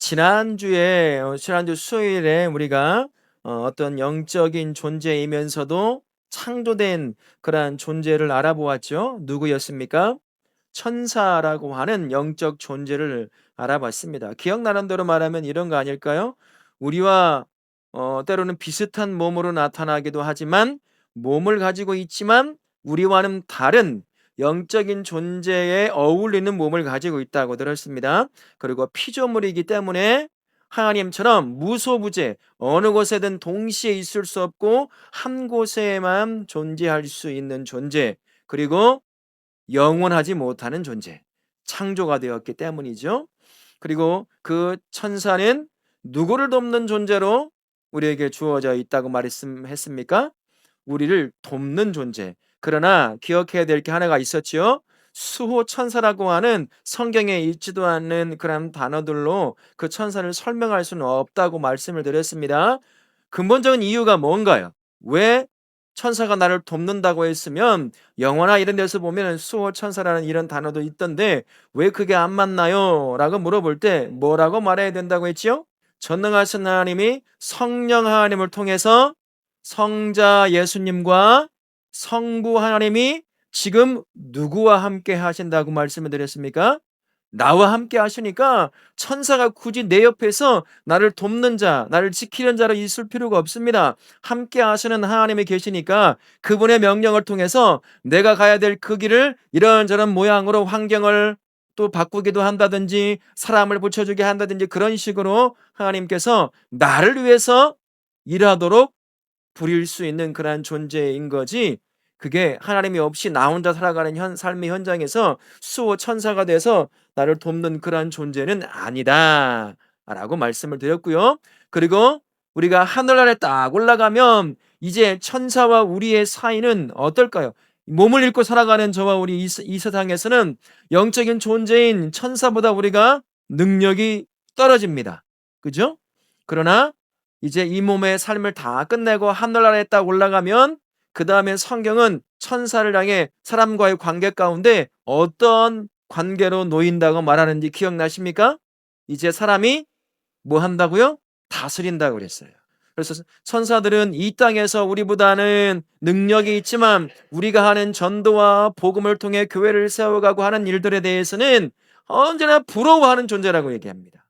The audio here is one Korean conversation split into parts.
지난주 수요일에 우리가 어떤 영적인 존재이면서도 창조된 그러한 존재를 알아보았죠. 누구였습니까? 천사라고 하는 영적 존재를 알아봤습니다. 기억나는 대로 말하면 이런 거 아닐까요? 우리와 때로는 비슷한 몸으로 나타나기도 하지만 몸을 가지고 있지만 우리와는 다른 영적인 존재에 어울리는 몸을 가지고 있다고 들었습니다. 그리고 피조물이기 때문에 하나님처럼 무소부재 어느 곳에든 동시에 있을 수 없고 한 곳에만 존재할 수 있는 존재, 그리고 영원하지 못하는 존재, 창조가 되었기 때문이죠. 그리고 그 천사는 누구를 돕는 존재로 우리에게 주어져 있다고 말했습니까? 우리를 돕는 존재. 그러나 기억해야 될 게 하나가 있었지요. 수호 천사라고 하는 성경에 있지도 않는 그런 단어들로 그 천사를 설명할 수는 없다고 말씀을 드렸습니다. 근본적인 이유가 뭔가요? 왜 천사가 나를 돕는다고 했으면 영화나 이런 데서 보면 수호 천사라는 이런 단어도 있던데 왜 그게 안 맞나요? 라고 물어볼 때 뭐라고 말해야 된다고 했지요? 전능하신 하나님이 성령 하나님을 통해서 성자 예수님과 성부 하나님이 지금 누구와 함께 하신다고 말씀을 드렸습니까? 나와 함께 하시니까 천사가 굳이 내 옆에서 나를 돕는 자, 나를 지키는 자로 있을 필요가 없습니다. 함께 하시는 하나님이 계시니까 그분의 명령을 통해서 내가 가야 될 그 길을 이런저런 모양으로 환경을 또 바꾸기도 한다든지 사람을 붙여주게 한다든지 그런 식으로 하나님께서 나를 위해서 일하도록 부릴 수 있는 그러한 존재인 거지, 그게 하나님이 없이 나 혼자 살아가는 삶의 현장에서 수호 천사가 돼서 나를 돕는 그러한 존재는 아니다 라고 말씀을 드렸고요. 그리고 우리가 하늘나라에 딱 올라가면 이제 천사와 우리의 사이는 어떨까요? 몸을 잃고 살아가는 저와 우리 이 세상에서는 영적인 존재인 천사보다 우리가 능력이 떨어집니다. 그죠? 그러나 이제 이 몸의 삶을 다 끝내고 하늘나라에 딱 올라가면 그 다음에 성경은 천사를 향해 사람과의 관계 가운데 어떤 관계로 놓인다고 말하는지 기억나십니까? 이제 사람이 뭐 한다고요? 다스린다고 그랬어요. 그래서 천사들은 이 땅에서 우리보다는 능력이 있지만 우리가 하는 전도와 복음을 통해 교회를 세워가고 하는 일들에 대해서는 언제나 부러워하는 존재라고 얘기합니다.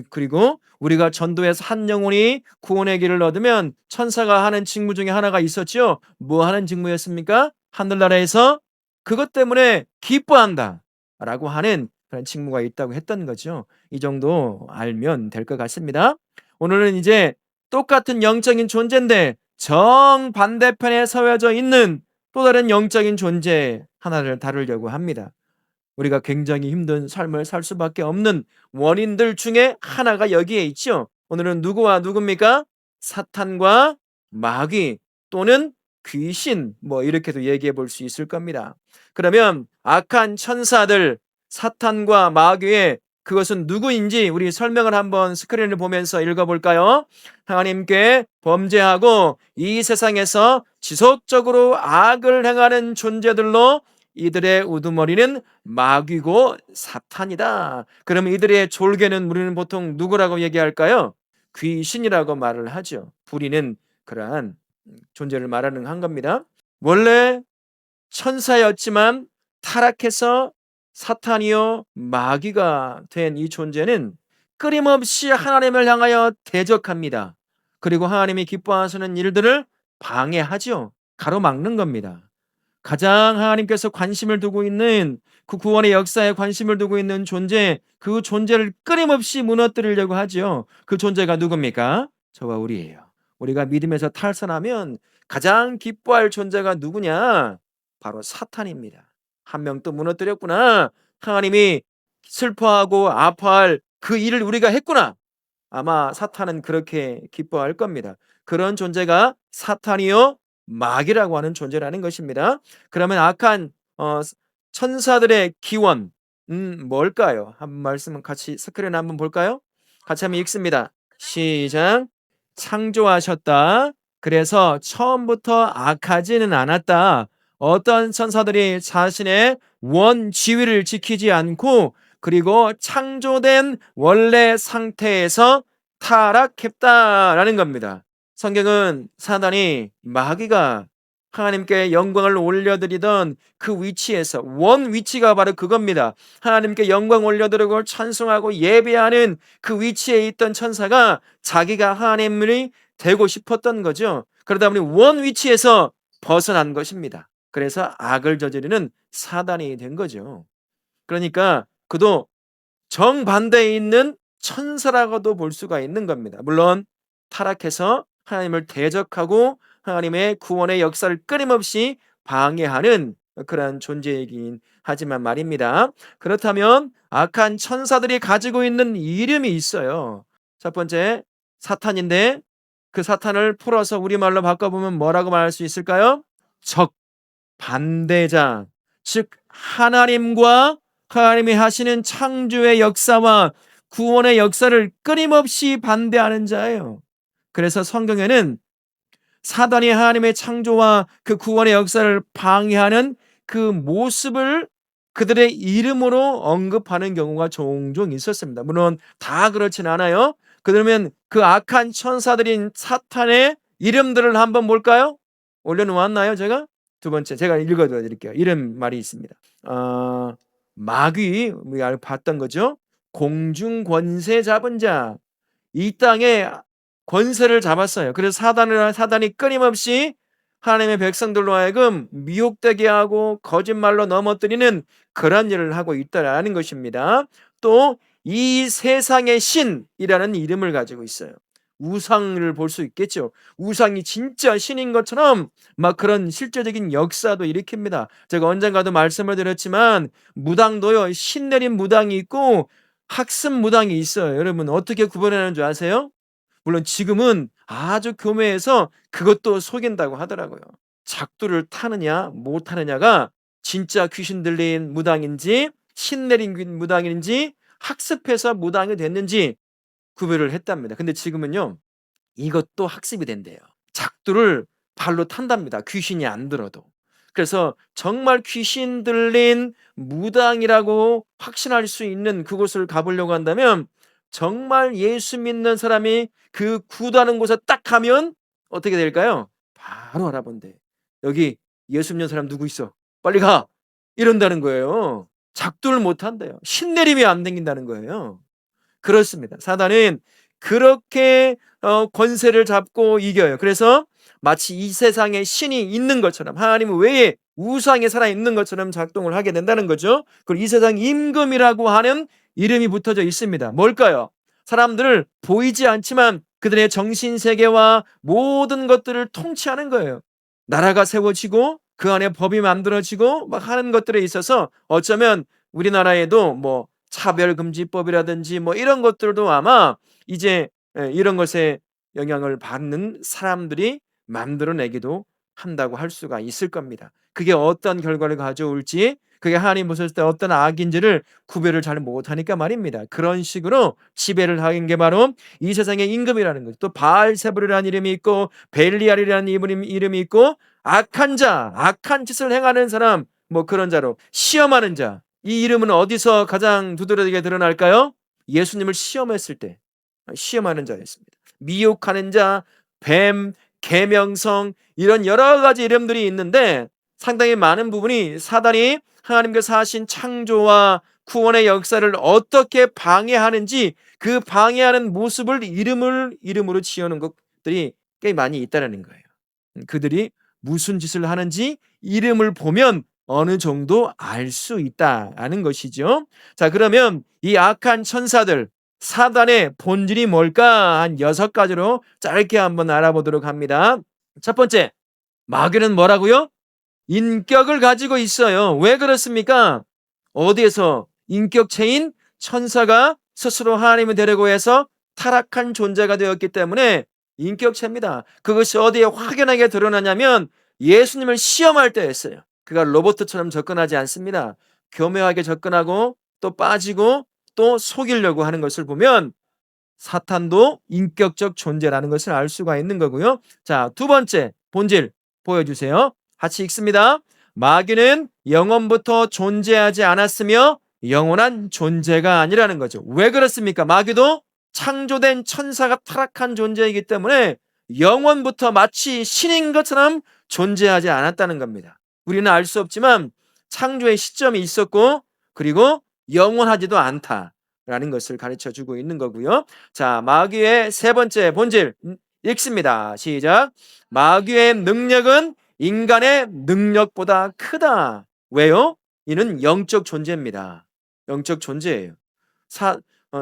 그리고 우리가 전도해서 한 영혼이 구원의 길을 얻으면 천사가 하는 직무 중에 하나가 있었죠. 뭐 하는 직무였습니까? 하늘나라에서 그것 때문에 기뻐한다 라고 하는 그런 직무가 있다고 했던 거죠. 이 정도 알면 될 것 같습니다. 오늘은 이제 똑같은 영적인 존재인데 정반대편에 서여져 있는 또 다른 영적인 존재 하나를 다루려고 합니다. 우리가 굉장히 힘든 삶을 살 수밖에 없는 원인들 중에 하나가 여기에 있죠. 오늘은 누구와 누굽니까? 사탄과 마귀 또는 귀신, 뭐 이렇게도 얘기해 볼 수 있을 겁니다. 그러면 악한 천사들, 사탄과 마귀의 그것은 누구인지 우리 설명을 한번 스크린을 보면서 읽어볼까요? 하나님께 범죄하고 이 세상에서 지속적으로 악을 행하는 존재들로 이들의 우두머리는 마귀고 사탄이다. 그럼 이들의 졸개는 우리는 보통 누구라고 얘기할까요? 귀신이라고 말을 하죠. 부리는 그러한 존재를 말하는 한 겁니다. 원래 천사였지만 타락해서 사탄이요 마귀가 된 이 존재는 끊임없이 하나님을 향하여 대적합니다. 그리고 하나님이 기뻐하시는 일들을 방해하죠. 가로막는 겁니다. 가장 하나님께서 관심을 두고 있는 그 구원의 역사에 관심을 두고 있는 존재, 그 존재를 끊임없이 무너뜨리려고 하죠. 그 존재가 누굽니까? 저와 우리예요. 우리가 믿음에서 탈선하면 가장 기뻐할 존재가 누구냐? 바로 사탄입니다. 한 명 또 무너뜨렸구나. 하나님이 슬퍼하고 아파할 그 일을 우리가 했구나. 아마 사탄은 그렇게 기뻐할 겁니다. 그런 존재가 사탄이요 마귀라고 하는 존재라는 것입니다. 그러면 악한 천사들의 기원 뭘까요? 한 말씀은 같이 스크린 한번 볼까요? 같이 한번 읽습니다. 시작. 창조하셨다. 그래서 처음부터 악하지는 않았다. 어떤 천사들이 자신의 원 지위를 지키지 않고 그리고 창조된 원래 상태에서 타락했다라는 겁니다. 성경은 사단이 마귀가 하나님께 영광을 올려드리던 그 위치에서 원 위치가 바로 그겁니다. 하나님께 영광 올려드리고 찬송하고 예배하는 그 위치에 있던 천사가 자기가 하나님이 되고 싶었던 거죠. 그러다 보니 원 위치에서 벗어난 것입니다. 그래서 악을 저지르는 사단이 된 거죠. 그러니까 그도 정반대에 있는 천사라고도 볼 수가 있는 겁니다. 물론 타락해서 하나님을 대적하고 하나님의 구원의 역사를 끊임없이 방해하는 그러한 존재이긴 하지만 말입니다. 그렇다면 악한 천사들이 가지고 있는 이름이 있어요. 첫 번째 사탄인데 그 사탄을 풀어서 우리말로 바꿔보면 뭐라고 말할 수 있을까요? 적, 반대자, 즉 하나님과 하나님이 하시는 창조의 역사와 구원의 역사를 끊임없이 반대하는 자예요. 그래서 성경에는 사단이 하나님의 창조와 그 구원의 역사를 방해하는 그 모습을 그들의 이름으로 언급하는 경우가 종종 있었습니다. 물론 다 그렇진 않아요. 그러면 그 악한 천사들인 사탄의 이름들을 한번 볼까요? 올려놓았나요, 제가? 두 번째, 제가 읽어드릴게요. 이름 말이 있습니다. 마귀, 우리가 봤던 거죠. 공중 권세 잡은 자, 이 땅에 권세를 잡았어요. 그래서 사단이 끊임없이 하나님의 백성들로 하여금 미혹되게 하고 거짓말로 넘어뜨리는 그런 일을 하고 있다라는 것입니다. 또 이 세상의 신이라는 이름을 가지고 있어요. 우상을 볼 수 있겠죠. 우상이 진짜 신인 것처럼 막 그런 실제적인 역사도 일으킵니다. 제가 언젠가도 말씀을 드렸지만 무당도요, 신 내린 무당이 있고 학습 무당이 있어요. 여러분 어떻게 구분하는 줄 아세요? 물론 지금은 아주 교묘해서 그것도 속인다고 하더라고요. 작두를 타느냐 못 타느냐가 진짜 귀신 들린 무당인지 신 내린 무당인지 학습해서 무당이 됐는지 구별을 했답니다. 근데 지금은요, 이것도 학습이 된대요. 작두를 발로 탄답니다. 귀신이 안 들어도. 그래서 정말 귀신 들린 무당이라고 확신할 수 있는 그곳을 가보려고 한다면 정말 예수 믿는 사람이 그 구두하는 곳에 딱 가면 어떻게 될까요? 바로 알아본대. 여기 예수 믿는 사람 누구 있어? 빨리 가! 이런다는 거예요. 작두를 못 한대요. 신내림이 안 생긴다는 거예요. 그렇습니다. 사단은 그렇게 권세를 잡고 이겨요. 그래서 마치 이 세상에 신이 있는 것처럼 하나님 외에 우상이 살아있는 것처럼 작동을 하게 된다는 거죠. 그리고 이 세상 임금이라고 하는 이름이 붙어져 있습니다. 뭘까요? 사람들을 보이지 않지만 그들의 정신세계와 모든 것들을 통치하는 거예요. 나라가 세워지고 그 안에 법이 만들어지고 막 하는 것들에 있어서 어쩌면 우리나라에도 뭐 차별금지법이라든지 뭐 이런 것들도 아마 이제 이런 것에 영향을 받는 사람들이 만들어내기도 한다고 할 수가 있을 겁니다. 그게 어떤 결과를 가져올지, 그게 하나님 보셨을 때 어떤 악인지를 구별을 잘 못하니까 말입니다. 그런 식으로 지배를 하는 게 바로 이 세상의 임금이라는 거죠. 또 바알세불이라는 이름이 있고 벨리알이라는 이름이 있고 악한 자, 악한 짓을 행하는 사람, 뭐 그런 자로 시험하는 자, 이 이름은 어디서 가장 두드러지게 드러날까요? 예수님을 시험했을 때 시험하는 자였습니다. 미혹하는 자, 뱀, 계명성 이런 여러 가지 이름들이 있는데 상당히 많은 부분이 사단이 하나님께서 하신 창조와 구원의 역사를 어떻게 방해하는지 그 방해하는 모습을 이름으로 지어놓은 것들이 꽤 많이 있다는 거예요. 그들이 무슨 짓을 하는지 이름을 보면 어느 정도 알 수 있다는 것이죠. 자, 그러면 이 악한 천사들, 사단의 본질이 뭘까? 한 6가지로 짧게 한번 알아보도록 합니다. 첫 번째, 마귀는 뭐라고요? 인격을 가지고 있어요. 왜 그렇습니까? 어디에서 인격체인 천사가 스스로 하나님을 되려고 해서 타락한 존재가 되었기 때문에 인격체입니다. 그것이 어디에 확연하게 드러나냐면 예수님을 시험할 때였어요. 그가 로봇처럼 접근하지 않습니다. 교묘하게 접근하고 또 빠지고 또 속이려고 하는 것을 보면 사탄도 인격적 존재라는 것을 알 수가 있는 거고요. 자, 두 번째 본질 보여주세요. 같이 읽습니다. 마귀는 영원부터 존재하지 않았으며 영원한 존재가 아니라는 거죠. 왜 그렇습니까? 마귀도 창조된 천사가 타락한 존재이기 때문에 영원부터 마치 신인 것처럼 존재하지 않았다는 겁니다. 우리는 알 수 없지만 창조의 시점이 있었고 그리고 영원하지도 않다라는 것을 가르쳐 주고 있는 거고요. 자, 마귀의 세 번째 본질 읽습니다. 시작. 마귀의 능력은 인간의 능력보다 크다. 왜요? 이는 영적 존재입니다. 영적 존재예요.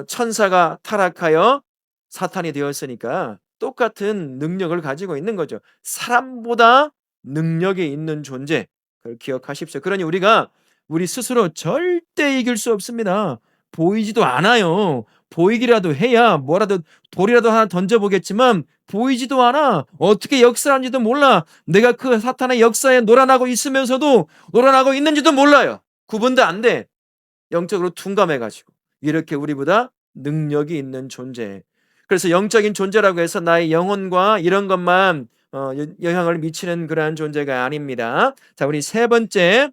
천사가 타락하여 사탄이 되었으니까 똑같은 능력을 가지고 있는 거죠. 사람보다 능력이 있는 존재. 그걸 기억하십시오. 그러니 우리가 우리 스스로 절대 이길 수 없습니다. 보이지도 않아요. 보이기라도 해야 뭐라도 돌이라도 하나 던져보겠지만 보이지도 않아. 어떻게 역사하는지도 몰라. 내가 그 사탄의 역사에 놀아나고 있으면서도 놀아나고 있는지도 몰라요. 구분도 안 돼. 영적으로 둔감해가지고. 이렇게 우리보다 능력이 있는 존재. 그래서 영적인 존재라고 해서 나의 영혼과 이런 것만 영향을 미치는 그러한 존재가 아닙니다. 자, 우리 세 번째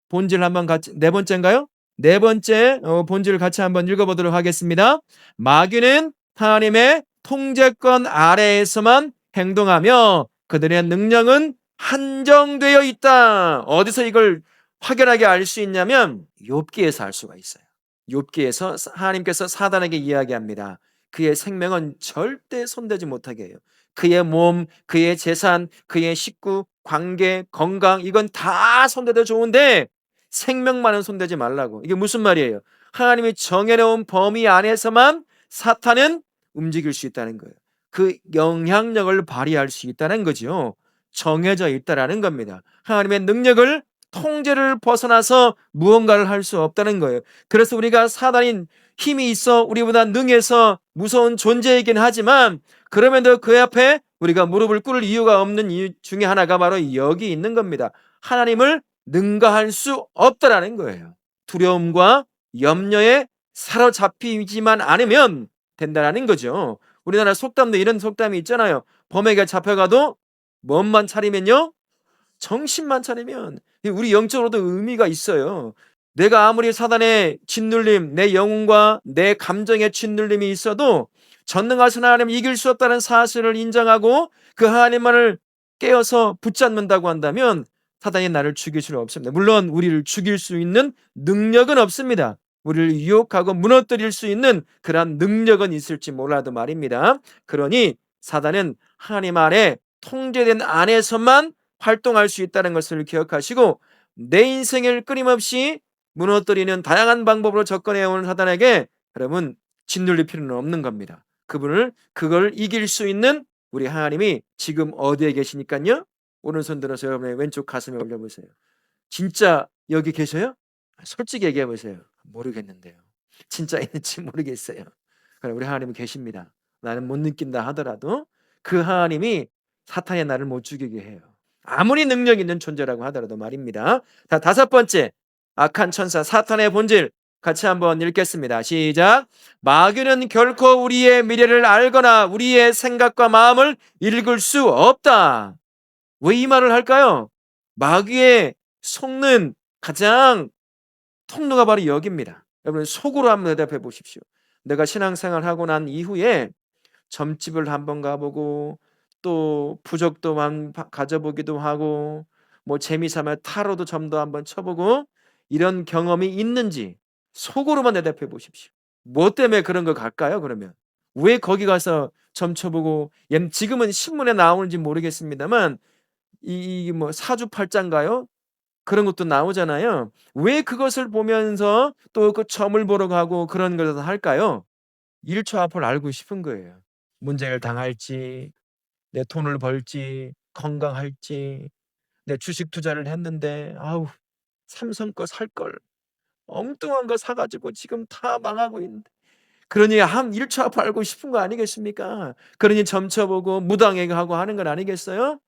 본질 한번 같이, 네 번째인가요? 네 번째 본질을 같이 한번 읽어보도록 하겠습니다. 마귀는 하나님의 통제권 아래에서만 행동하며 그들의 능력은 한정되어 있다. 어디서 이걸 확연하게 알 수 있냐면 욥기에서 알 수가 있어요. 욥기에서 하나님께서 사단에게 이야기합니다. 그의 생명은 절대 손대지 못하게 해요. 그의 몸, 그의 재산, 그의 식구, 관계, 건강 이건 다 손대도 좋은데 생명만은 손대지 말라고. 이게 무슨 말이에요? 하나님이 정해놓은 범위 안에서만 사탄은 움직일 수 있다는 거예요. 그 영향력을 발휘할 수 있다는 거죠. 정해져 있다라는 겁니다. 하나님의 능력을 통제를 벗어나서 무언가를 할 수 없다는 거예요. 그래서 우리가 사단인 힘이 있어 우리보다 능해서 무서운 존재이긴 하지만 그럼에도 그 앞에 우리가 무릎을 꿇을 이유가 없는 이유 중에 하나가 바로 여기 있는 겁니다. 하나님을 능가할 수 없다라는 거예요. 두려움과 염려에 사로잡히지만 않으면 된다라는 거죠. 우리나라 속담도 이런 속담이 있잖아요. 범에게 잡혀가도 몸만 차리면요, 정신만 차리면. 우리 영적으로도 의미가 있어요. 내가 아무리 사단의 짓눌림, 내 영혼과 내 감정의 짓눌림이 있어도 전능하신 하나님을 이길 수 없다는 사실을 인정하고 그 하나님만을 깨어서 붙잡는다고 한다면 사단이 나를 죽일 수는 없습니다. 물론 우리를 죽일 수 있는 능력은 없습니다. 우리를 유혹하고 무너뜨릴 수 있는 그러한 능력은 있을지 몰라도 말입니다. 그러니 사단은 하나님 아래 통제된 안에서만 활동할 수 있다는 것을 기억하시고 내 인생을 끊임없이 무너뜨리는 다양한 방법으로 접근해오는 사단에게 여러분 짓눌릴 필요는 없는 겁니다. 그걸 이길 수 있는 우리 하나님이 지금 어디에 계시니까요. 오른손 들어서 여러분의 왼쪽 가슴에 올려보세요. 진짜 여기 계셔요? 솔직히 얘기해 보세요. 모르겠는데요. 진짜 있는지 모르겠어요. 그럼 우리 하나님은 계십니다. 나는 못 느낀다 하더라도 그 하나님이 사탄의 나를 못 죽이게 해요. 아무리 능력 있는 존재라고 하더라도 말입니다. 자, 다섯 번째 악한 천사 사탄의 본질 같이 한번 읽겠습니다. 시작. 마귀는 결코 우리의 미래를 알거나 우리의 생각과 마음을 읽을 수 없다. 왜 이 말을 할까요? 마귀의 속는 가장 통로가 바로 여기입니다. 여러분 속으로 한번 대답해 보십시오. 내가 신앙생활하고 난 이후에 점집을 한번 가보고 또 부적도 가져보기도 하고 뭐 재미삼아 타로도 점도 한번 쳐보고 이런 경험이 있는지 속으로만 대답해 보십시오. 뭐 때문에 그런 거 갈까요? 그러면 왜 거기 가서 점 쳐보고 지금은 신문에 나오는지 모르겠습니다만 이 뭐 사주팔자인가요? 그런 것도 나오잖아요. 왜 그것을 보면서 또 그 점을 보러 가고 그런 것을 할까요? 1초 앞을 알고 싶은 거예요. 문제를 당할지, 내 돈을 벌지, 건강할지, 내 주식 투자를 했는데 아우 삼성 거 살 걸 엉뚱한 거 사가지고 지금 다 망하고 있는데 그러니 한 1초 앞을 알고 싶은 거 아니겠습니까? 그러니 점쳐보고 무당행하고 하는 건 아니겠어요?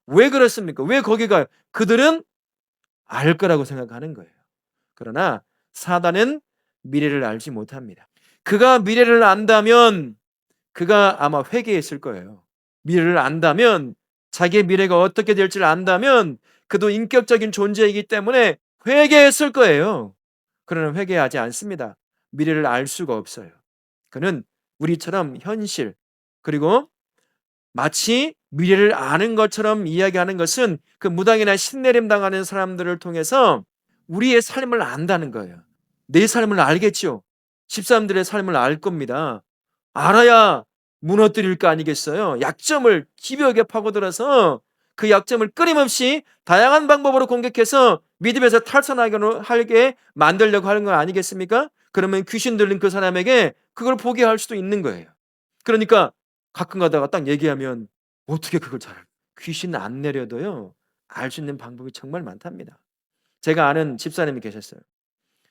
왜 그렇습니까? 왜 거기 가요? 그들은 알 거라고 생각하는 거예요. 그러나 사단은 미래를 알지 못합니다. 그가 미래를 안다면 그가 아마 회개했을 거예요. 미래를 안다면 자기의 미래가 어떻게 될지를 안다면 그도 인격적인 존재이기 때문에 회개했을 거예요. 그러나 회개하지 않습니다. 미래를 알 수가 없어요. 그는 우리처럼 현실, 그리고 마치 미래를 아는 것처럼 이야기하는 것은 그 무당이나 신내림 당하는 사람들을 통해서 우리의 삶을 안다는 거예요. 내 삶을 알겠죠. 집사람들의 삶을 알 겁니다. 알아야 무너뜨릴 거 아니겠어요. 약점을 집요하게 파고들어서 그 약점을 끊임없이 다양한 방법으로 공격해서 믿음에서 탈선하게 만들려고 하는 거 아니겠습니까? 그러면 귀신 들린 그 사람에게 그걸 보게 할 수도 있는 거예요. 그러니까 가끔 가다가 딱 얘기하면 어떻게 그걸 잘 알까? 귀신 안 내려도요, 알 수 있는 방법이 정말 많답니다. 제가 아는 집사님이 계셨어요.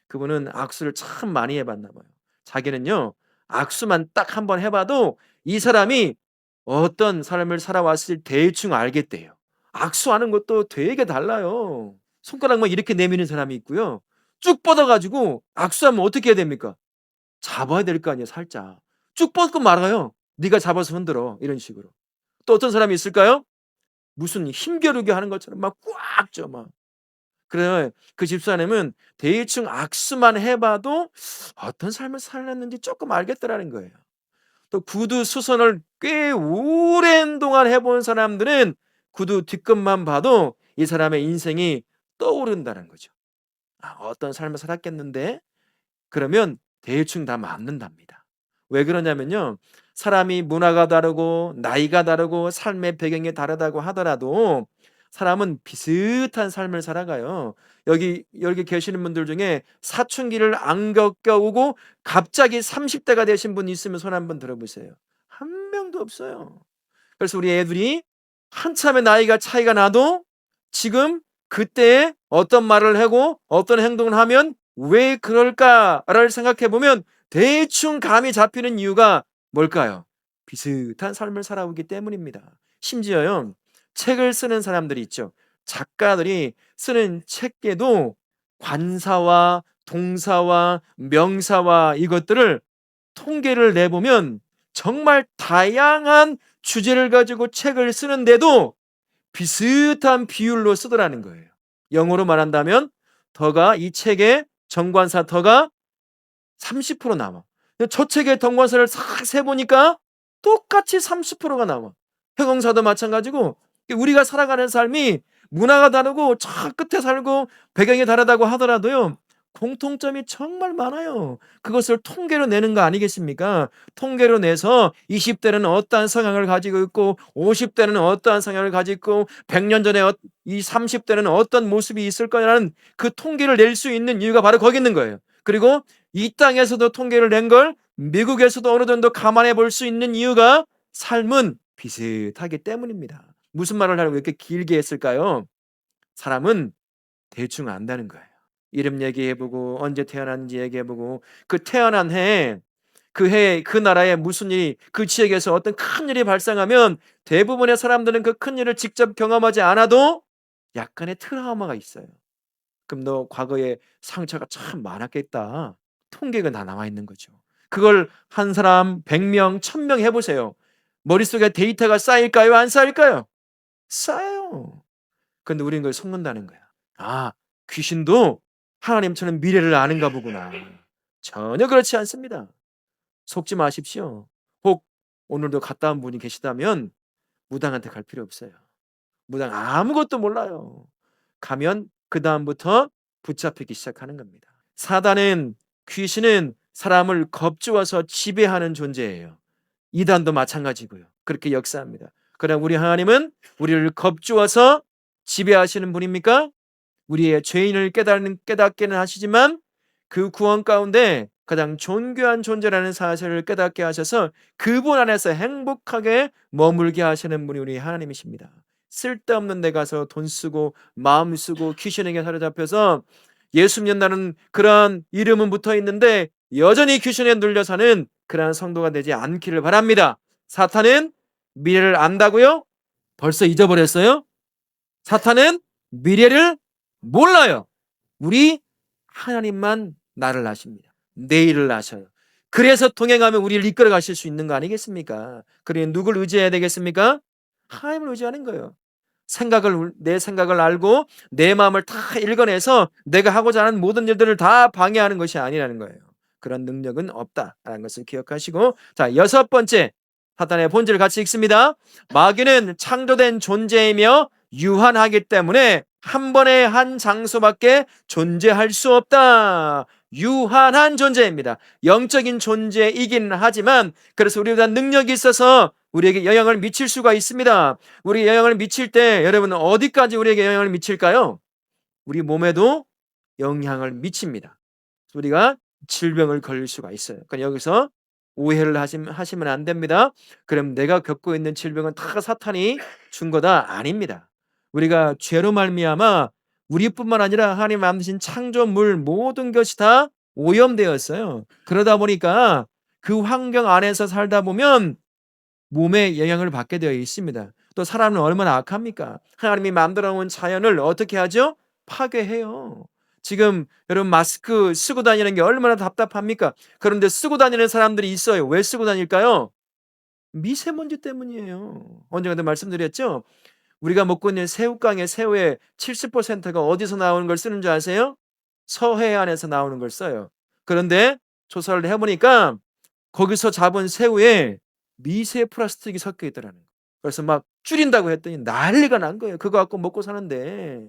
그분은 악수를 참 많이 해봤나 봐요. 자기는요, 악수만 딱 한번 해봐도 이 사람이 어떤 삶을 살아왔을 대충 알겠대요. 악수하는 것도 되게 달라요. 손가락만 이렇게 내미는 사람이 있고요. 쭉 뻗어가지고 악수하면 어떻게 해야 됩니까? 잡아야 될 거 아니에요, 살짝. 쭉 뻗고 말아요. 네가 잡아서 흔들어. 이런 식으로. 또 어떤 사람이 있을까요? 무슨 힘겨루기 하는 것처럼 막 꽉 쪄 막. 그래, 그 집사님은 대충 악수만 해봐도 어떤 삶을 살았는지 조금 알겠더라는 거예요. 또 구두 수선을 꽤 오랜 동안 해본 사람들은 구두 뒷끝만 봐도 이 사람의 인생이 떠오른다는 거죠. 아, 어떤 삶을 살았겠는데? 그러면 대충 다 맞는답니다. 왜 그러냐면요, 사람이 문화가 다르고 나이가 다르고 삶의 배경이 다르다고 하더라도 사람은 비슷한 삶을 살아가요. 여기 계시는 분들 중에 사춘기를 안 겪어오고 갑자기 30대가 되신 분 있으면 손 한번 들어보세요. 한 명도 없어요. 그래서 우리 애들이 한참의 나이가 차이가 나도 지금 그때 어떤 말을 하고 어떤 행동을 하면 왜 그럴까를 생각해 보면 대충 감이 잡히는 이유가 뭘까요? 비슷한 삶을 살아오기 때문입니다. 심지어요, 책을 쓰는 사람들이 있죠. 작가들이 쓰는 책에도 관사와 동사와 명사와 이것들을 통계를 내보면 정말 다양한 주제를 가지고 책을 쓰는데도 비슷한 비율로 쓰더라는 거예요. 영어로 말한다면 더가 이 책의 정관사 더가 30% 남아. 저 책의 정관사를 싹 세보니까 똑같이 30%가 남아. 형용사도 마찬가지고 우리가 살아가는 삶이 문화가 다르고 저 끝에 살고 배경이 다르다고 하더라도요, 공통점이 정말 많아요. 그것을 통계로 내는 거 아니겠습니까? 통계로 내서 20대는 어떠한 성향을 가지고 있고 50대는 어떠한 성향을 가지고 있고 100년 전에 이 30대는 어떤 모습이 있을 거라는 그 통계를 낼 수 있는 이유가 바로 거기 있는 거예요. 그리고 이 땅에서도 통계를 낸 걸 미국에서도 어느 정도 감안해 볼 수 있는 이유가 삶은 비슷하기 때문입니다. 무슨 말을 하려고 이렇게 길게 했을까요? 사람은 대충 안다는 거예요. 이름 얘기해보고 언제 태어났는지 얘기해보고 그 태어난 해, 그 해, 그 나라에 무슨 일이, 그 지역에서 어떤 큰 일이 발생하면 대부분의 사람들은 그 큰 일을 직접 경험하지 않아도 약간의 트라우마가 있어요. 그럼 너 과거에 상처가 참 많았겠다. 통계가 다 나와 있는 거죠. 그걸 한 사람 100명, 1000명 해보세요. 머릿속에 데이터가 쌓일까요? 안 쌓일까요? 쌓여요. 근데 우리는 그걸 속는다는 거야. 아, 귀신도 하나님처럼 미래를 아는가 보구나. 전혀 그렇지 않습니다. 속지 마십시오. 혹 오늘도 갔다 온 분이 계시다면 무당한테 갈 필요 없어요. 무당 아무것도 몰라요. 가면 그다음부터 붙잡히기 시작하는 겁니다. 사단은, 귀신은 사람을 겁주어서 지배하는 존재예요. 이단도 마찬가지고요. 그렇게 역사합니다. 그러나 우리 하나님은 우리를 겁주어서 지배하시는 분입니까? 우리의 죄인을 깨닫게는 하시지만 그 구원 가운데 가장 존귀한 존재라는 사실을 깨닫게 하셔서 그분 안에서 행복하게 머물게 하시는 분이 우리 하나님이십니다. 쓸데없는 데 가서 돈 쓰고 마음 쓰고 귀신에게 사로잡혀서 예수 믿는다는 그러한 이름은 붙어 있는데 여전히 귀신에 눌려 사는 그러한 성도가 되지 않기를 바랍니다. 사탄은 미래를 안다고요? 벌써 잊어버렸어요? 사탄은 미래를 몰라요. 우리 하나님만 나를 아십니다. 내일을 아셔요. 그래서 동행하면 우리를 이끌어 가실 수 있는 거 아니겠습니까? 그러니 누굴 의지해야 되겠습니까? 하나님을 의지하는 거예요. 내 생각을 알고 내 마음을 다 읽어내서 내가 하고자 하는 모든 일들을 다 방해하는 것이 아니라는 거예요. 그런 능력은 없다라는 것을 기억하시고, 자, 여섯 번째, 사탄의 본질을 같이 읽습니다. 마귀는 창조된 존재이며 유한하기 때문에 한 번에 한 장소밖에 존재할 수 없다. 유한한 존재입니다. 영적인 존재이긴 하지만, 그래서 우리보다 능력이 있어서 우리에게 영향을 미칠 수가 있습니다. 우리 영향을 미칠 때 여러분 어디까지 우리에게 영향을 미칠까요? 우리 몸에도 영향을 미칩니다. 우리가 질병을 걸릴 수가 있어요. 그러니까 여기서 오해를 하시면 안 됩니다. 그럼 내가 겪고 있는 질병은 다 사탄이 준 거다? 아닙니다. 우리가 죄로 말미암아 우리뿐만 아니라 하나님 만드신 창조물 모든 것이 다 오염되었어요. 그러다 보니까 그 환경 안에서 살다 보면 몸에 영향을 받게 되어 있습니다. 또 사람은 얼마나 악합니까? 하나님이 만들어 놓은 자연을 어떻게 하죠? 파괴해요. 지금 여러분 마스크 쓰고 다니는 게 얼마나 답답합니까? 그런데 쓰고 다니는 사람들이 있어요. 왜 쓰고 다닐까요? 미세먼지 때문이에요. 언젠가도 말씀드렸죠? 우리가 먹고 있는 새우깡의 새우의 70%가 어디서 나오는 걸 쓰는 줄 아세요? 서해안에서 나오는 걸 써요. 그런데 조사를 해보니까 거기서 잡은 새우에 미세 플라스틱이 섞여 있더라는 거예요. 그래서 막 줄인다고 했더니 난리가 난 거예요. 그거 갖고 먹고 사는데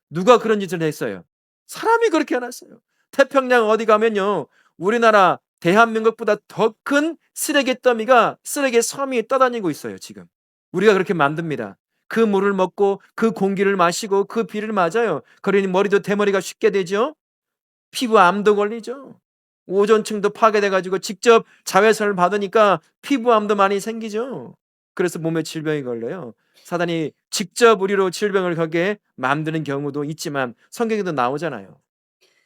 누가 그런 짓을 했어요? 사람이 그렇게 해놨어요. 태평양 어디 가면요, 우리나라 대한민국보다 더 큰 쓰레기 더미가, 쓰레기 섬이 떠다니고 있어요. 지금 우리가 그렇게 만듭니다. 그 물을 먹고 그 공기를 마시고 그 비를 맞아요. 그러니 머리도 대머리가 쉽게 되죠. 피부 암도 걸리죠. 오존층도 파괴돼 가지고 직접 자외선을 받으니까 피부암도 많이 생기죠. 그래서 몸에 질병이 걸려요. 사단이 직접 우리로 질병을 걸게 만드는 경우도 있지만 성경에도 나오잖아요.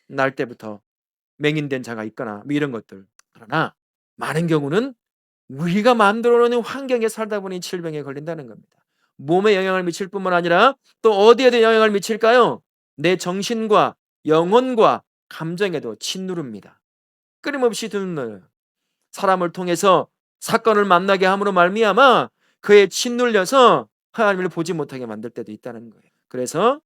날 때부터 맹인된 자가 있거나 뭐 이런 것들. 그러나 많은 경우는 우리가 만들어 놓은 환경에 살다 보니 질병에 걸린다는 겁니다. 몸에 영향을 미칠 뿐만 아니라 또 어디에도 영향을 미칠까요? 내 정신과 영혼과 감정에도 짓누릅니다. 끊임없이 짓눌러요. 사람을 통해서 사건을 만나게 함으로 말미암아 그에 짓눌려서 하나님을 보지 못하게 만들 때도 있다는 거예요. 그래서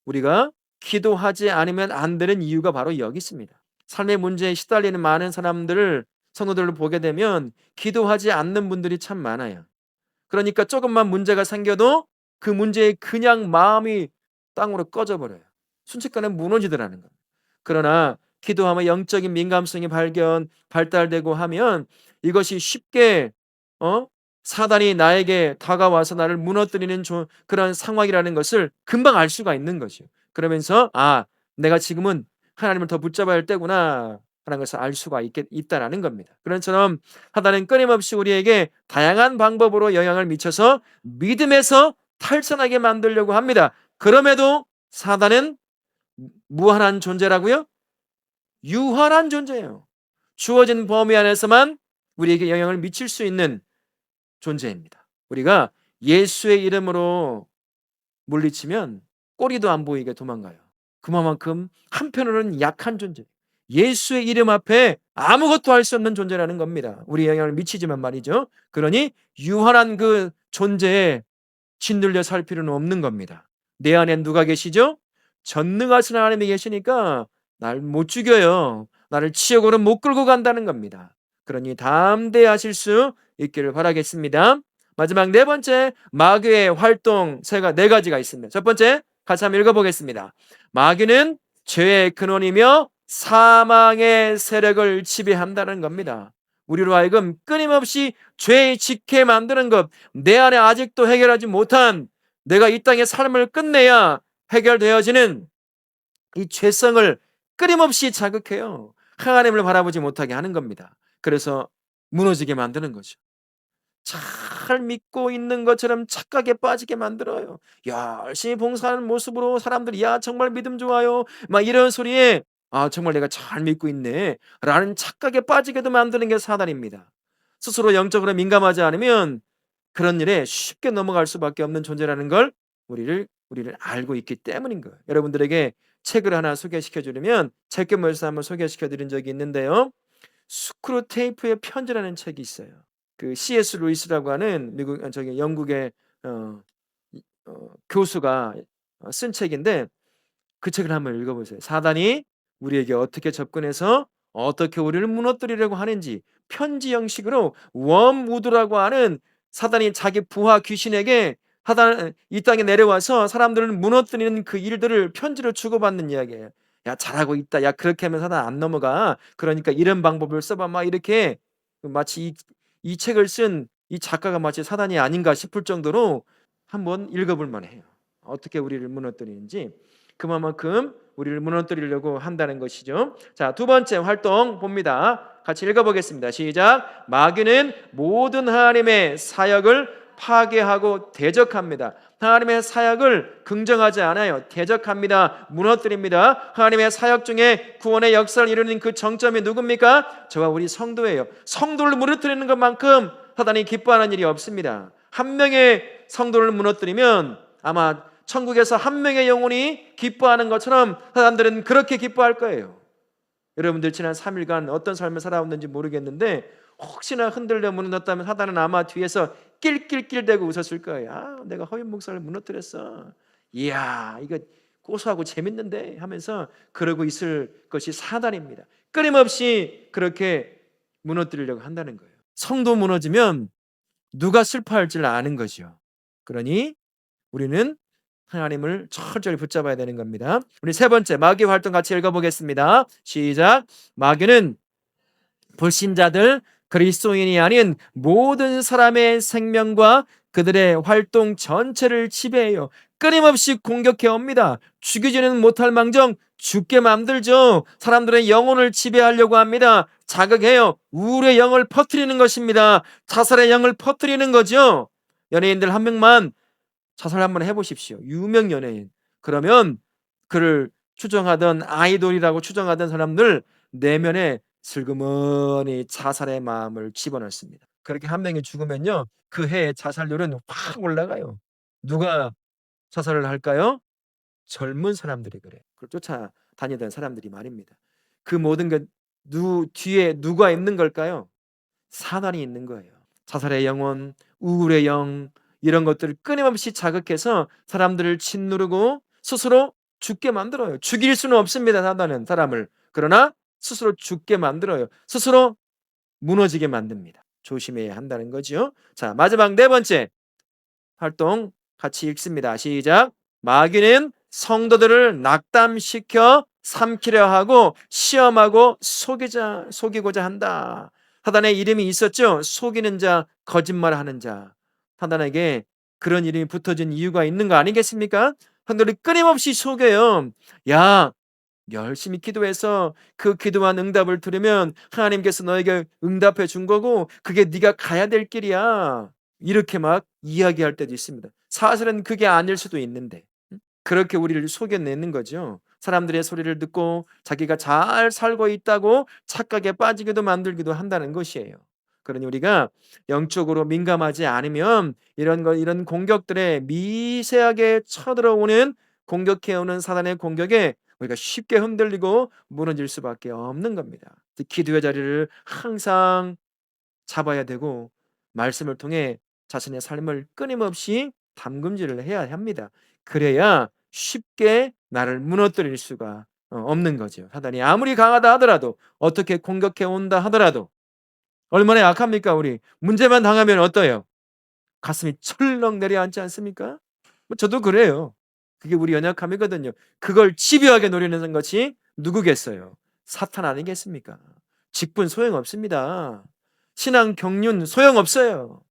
우리가 기도하지 않으면 안 되는 이유가 바로 여기 있습니다. 삶의 문제에 시달리는 많은 사람들을, 성도들을 보게 되면 기도하지 않는 분들이 참 많아요. 그러니까 조금만 문제가 생겨도 그 문제에 그냥 마음이 땅으로 꺼져버려요. 순식간에 무너지더라는 거예요. 그러나 기도하면 영적인 민감성이 발달되고 하면 이것이 쉽게 사단이 나에게 다가와서 나를 무너뜨리는 그런 상황이라는 것을 금방 알 수가 있는 거죠. 그러면서 내가 지금은 하나님을 더 붙잡아야 할 때구나 하는 것을 알 수가 있다라는 겁니다. 그런 처럼 사단은 끊임없이 우리에게 다양한 방법으로 영향을 미쳐서 믿음에서 탈선하게 만들려고 합니다. 그럼에도 사단은 무한한 존재라고요? 유한한 존재예요. 주어진 범위 안에서만 우리에게 영향을 미칠 수 있는 존재입니다. 우리가 예수의 이름으로 물리치면 꼬리도 안 보이게 도망가요. 그만큼 한편으로는 약한 존재, 예수의 이름 앞에 아무것도 할 수 없는 존재라는 겁니다. 우리 영향을 미치지만 말이죠. 그러니 유한한 그 존재에 짓눌려 살 필요는 없는 겁니다. 내 안에 누가 계시죠? 전능하신 하나님이 계시니까 날 못 죽여요. 나를 지옥으로 못 끌고 간다는 겁니다. 그러니 담대하실 수 있기를 바라겠습니다. 마지막 네 번째, 마귀의 활동 네 가지가 있습니다. 첫 번째, 같이 한번 읽어보겠습니다. 마귀는 죄의 근원이며 사망의 세력을 지배한다는 겁니다. 우리로 하여금 끊임없이 죄에 지게 만드는 것, 내 안에 아직도 해결하지 못한, 내가 이 땅의 삶을 끝내야 해결되어지는 이 죄성을 끊임없이 자극해요. 하나님을 바라보지 못하게 하는 겁니다. 그래서 무너지게 만드는 거죠. 잘 믿고 있는 것처럼 착각에 빠지게 만들어요. 열심히 봉사하는 모습으로 사람들이 정말 믿음 좋아요, 막 이런 소리에 정말 내가 잘 믿고 있네 라는 착각에 빠지게도 만드는 게 사단입니다. 스스로 영적으로 민감하지 않으면 그런 일에 쉽게 넘어갈 수밖에 없는 존재라는 걸 우리를 알고 있기 때문인 거예요. 여러분들에게 책을 하나 소개시켜 주려면 책교 모여서 한번 소개시켜 드린 적이 있는데요. 스크루테이프의 편지라는 책이 있어요. 그 C.S. 루이스라고 하는 영국의 교수가 쓴 책인데 그 책을 한번 읽어보세요. 사단이 우리에게 어떻게 접근해서 어떻게 우리를 무너뜨리려고 하는지 편지 형식으로 웜우드라고 하는 사단이 자기 부하 귀신에게 이 땅에 내려와서 사람들을 무너뜨리는 그 일들을 편지로 주고받는 이야기예요. 야, 잘하고 있다. 야, 그렇게 하면 사단 안 넘어가. 그러니까 이런 방법을 써봐. 막 이렇게 마치 이 책을 쓴 이 작가가 마치 사단이 아닌가 싶을 정도로 한번 읽어볼 만해요. 어떻게 우리를 무너뜨리는지. 그만큼 우리를 무너뜨리려고 한다는 것이죠. 자, 두 번째 활동 봅니다. 같이 읽어보겠습니다. 시작. 마귀는 모든 하나님의 사역을 파괴하고 대적합니다. 하나님의 사역을 긍정하지 않아요. 대적합니다. 무너뜨립니다. 하나님의 사역 중에 구원의 역사를 이루는 그 정점이 누굽니까? 저와 우리 성도예요. 성도를 무너뜨리는 것만큼 사단이 기뻐하는 일이 없습니다. 한 명의 성도를 무너뜨리면 아마 천국에서 한 명의 영혼이 기뻐하는 것처럼 사람들은 그렇게 기뻐할 거예요. 여러분들 지난 3일간 어떤 삶을 살아왔는지 모르겠는데 혹시나 흔들려 무너졌다면 사단은 아마 뒤에서 낄낄낄대고 웃었을 거예요. 아, 내가 허윤 목사를 무너뜨렸어. 이야, 이거 고소하고 재밌는데 하면서 그러고 있을 것이 사단입니다. 끊임없이 그렇게 무너뜨리려고 한다는 거예요. 성도 무너지면 누가 슬퍼할지를 아는 거죠. 그러니 우리는 하나님을 철저히 붙잡아야 되는 겁니다. 우리 세 번째 마귀 활동 같이 읽어보겠습니다. 시작. 마귀는 불신자들, 그리스도인이 아닌 모든 사람의 생명과 그들의 활동 전체를 지배해요. 끊임없이 공격해 옵니다. 죽이지는 못할 망정 죽게 만들죠. 사람들의 영혼을 지배하려고 합니다. 자극해요. 우울의 영을 퍼뜨리는 것입니다. 자살의 영을 퍼뜨리는 거죠. 연예인들 한 명만 자살 한번 해보십시오. 유명 연예인. 그러면 그를 추정하던 아이돌이라고 추정하던 사람들 내면에 슬그머니 자살의 마음을 집어넣습니다. 그렇게 한 명이 죽으면요, 그 해의 자살률은 확 올라가요. 누가 자살을 할까요? 젊은 사람들이 그래요. 그걸 쫓아다니던 사람들이 말입니다. 그 모든 게 뒤에 누가 있는 걸까요? 사단이 있는 거예요. 자살의 영혼, 우울의 영, 이런 것들을 끊임없이 자극해서 사람들을 짓누르고 스스로 죽게 만들어요. 죽일 수는 없습니다. 사단은 사람을. 그러나 스스로 죽게 만들어요. 스스로 무너지게 만듭니다. 조심해야 한다는 거죠. 자, 마지막 네 번째 활동 같이 읽습니다. 시작. 마귀는 성도들을 낙담시켜 삼키려 하고 시험하고 속이고자 한다. 사단의 이름이 있었죠. 속이는 자, 거짓말하는 자. 사단에게 그런 이름이 붙어진 이유가 있는 거 아니겠습니까? 사람들이 끊임없이 속여요. 야, 열심히 기도해서 그 기도한 응답을 들으면 하나님께서 너에게 응답해 준 거고 그게 네가 가야 될 길이야. 이렇게 막 이야기할 때도 있습니다. 사실은 그게 아닐 수도 있는데 그렇게 우리를 속여내는 거죠. 사람들의 소리를 듣고 자기가 잘 살고 있다고 착각에 빠지기도 만들기도 한다는 것이에요. 그러니 우리가 영적으로 민감하지 않으면 이런 공격들에 미세하게 쳐들어오는 공격해오는 사단의 공격에 우리가 쉽게 흔들리고 무너질 수밖에 없는 겁니다. 기도의 자리를 항상 잡아야 되고 말씀을 통해 자신의 삶을 끊임없이 담금질을 해야 합니다. 그래야 쉽게 나를 무너뜨릴 수가 없는 거죠. 사단이 아무리 강하다 하더라도 어떻게 공격해 온다 하더라도 얼마나 약합니까 우리. 문제만 당하면 어떠해요? 가슴이 철렁 내려앉지 않습니까? 저도 그래요. 그게 우리 연약함이거든요. 그걸 집요하게 노리는 것이 누구겠어요? 사탄 아니겠습니까? 직분 소용없습니다. 신앙 경륜 소용없어요.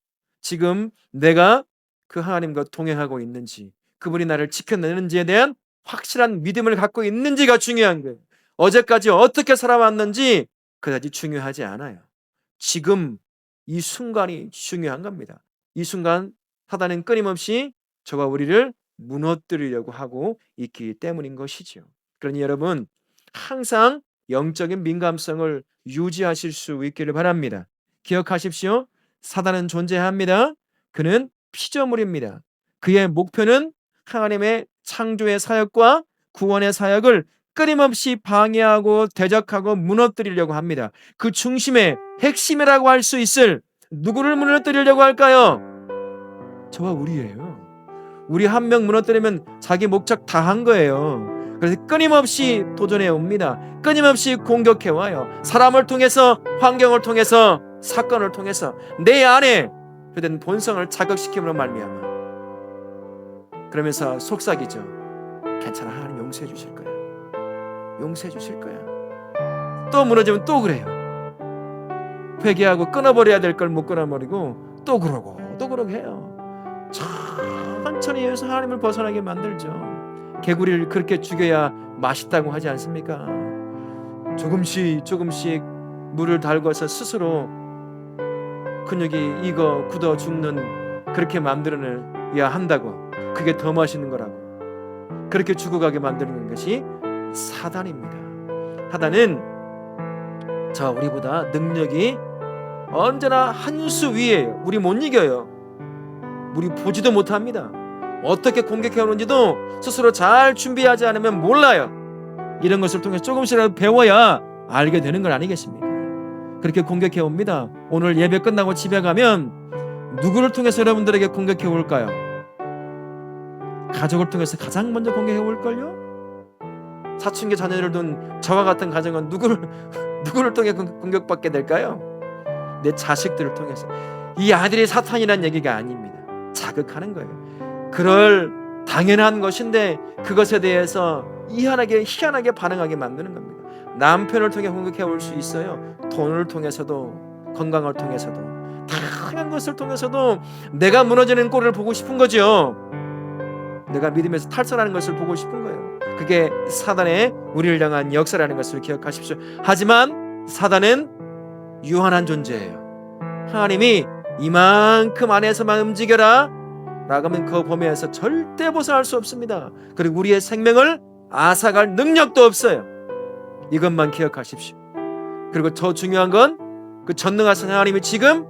지금 내가 그 하나님과 동행하고 있는지, 그분이 나를 지켜내는지에 대한 확실한 믿음을 갖고 있는지가 중요한 거예요. 어제까지 어떻게 살아왔는지 그다지 중요하지 않아요. 지금 이 순간이 중요한 겁니다. 이 순간 사단은 끊임없이 저와 우리를 무너뜨리려고 하고 있기 때문인 것이죠. 그러니 여러분 항상 영적인 민감성을 유지하실 수 있기를 바랍니다. 기억하십시오. 사단은 존재합니다. 그는 피조물입니다. 그의 목표는 하나님의 창조의 사역과 구원의 사역을 끊임없이 방해하고 대적하고 무너뜨리려고 합니다. 그 중심의 핵심이라고 할 수 있을 누구를 무너뜨리려고 할까요? 저와 우리예요. 우리 한 명 무너뜨리면 자기 목적 다 한 거예요. 그래서 끊임없이 도전해 옵니다. 끊임없이 공격해 와요. 사람을 통해서, 환경을 통해서, 사건을 통해서 내 안에 그된 본성을 자극시킴으로 말미암아. 그러면서 속삭이죠. 괜찮아, 하나님 용서해 주실 거야. 용서해 주실 거야. 또 무너지면 또 그래요. 회개하고 끊어버려야 될 걸 못 끊어버리고 또 그러고 또 그러고 해요. 천천히 해서 하나님을 벗어나게 만들죠. 개구리를 그렇게 죽여야 맛있다고 하지 않습니까? 조금씩 물을 달궈서 스스로 근육이 익어 굳어 죽는, 그렇게 만들어야 한다고. 그게 더 맛있는 거라고. 그렇게 죽어가게 만드는 것이 사단입니다. 사단은 우리보다 능력이 언제나 한 수 위에요. 우리 못 이겨요. 우리 보지도 못합니다. 어떻게 공격해 오는지도 스스로 잘 준비하지 않으면 몰라요. 이런 것을 통해서 조금씩이라도 배워야 알게 되는 건 아니겠습니까? 그렇게 공격해 옵니다. 오늘 예배 끝나고 집에 가면 누구를 통해서 여러분들에게 공격해 올까요? 가족을 통해서 가장 먼저 공격해 올걸요? 사춘기 자녀를 둔 저와 같은 가정은 누구를 통해 공격받게 될까요? 내 자식들을 통해서. 이 아들이 사탄이란 얘기가 아닙니다. 자극하는 거예요. 그럴 당연한 것인데 그것에 대해서 희한하게 반응하게 만드는 겁니다. 남편을 통해 공격해 올 수 있어요. 돈을 통해서도, 건강을 통해서도, 다양한 것을 통해서도 내가 무너지는 꼴을 보고 싶은 거죠. 내가 믿음에서 탈선하는 것을 보고 싶은 거예요. 그게 사단의 우리를 향한 역사라는 것을 기억하십시오. 하지만 사단은 유한한 존재예요. 하나님이 이만큼 안에서만 움직여라 라고 하면 그 범위에서 절대 벗어날 수 없습니다. 그리고 우리의 생명을 앗아갈 능력도 없어요. 이것만 기억하십시오. 그리고 더 중요한 건 그 전능하신 하나님이 지금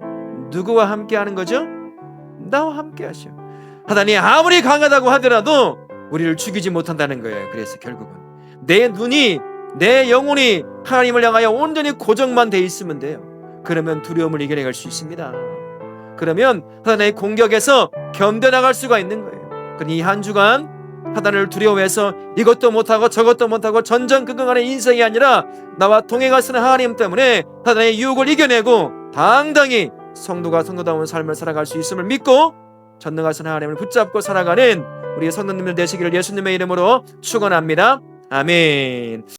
누구와 함께 하는 거죠? 나와 함께 하셔. 사단이 아무리 강하다고 하더라도 우리를 죽이지 못한다는 거예요. 그래서 결국은 내 눈이, 내 영혼이 하나님을 향하여 온전히 고정만 돼 있으면 돼요. 그러면 두려움을 이겨내갈 수 있습니다. 그러면 사단의 공격에서 견뎌나갈 수가 있는 거예요. 이 한 주간 사단을 두려워해서 이것도 못하고 저것도 못하고 전전긍긍하는 인생이 아니라 나와 동행하시는 하나님 때문에 사단의 유혹을 이겨내고 당당히 성도가 성도다운 삶을 살아갈 수 있음을 믿고 전능하신 하나님을 붙잡고 살아가는 우리의 성도님들 되시기를 예수님의 이름으로 축원합니다. 아멘.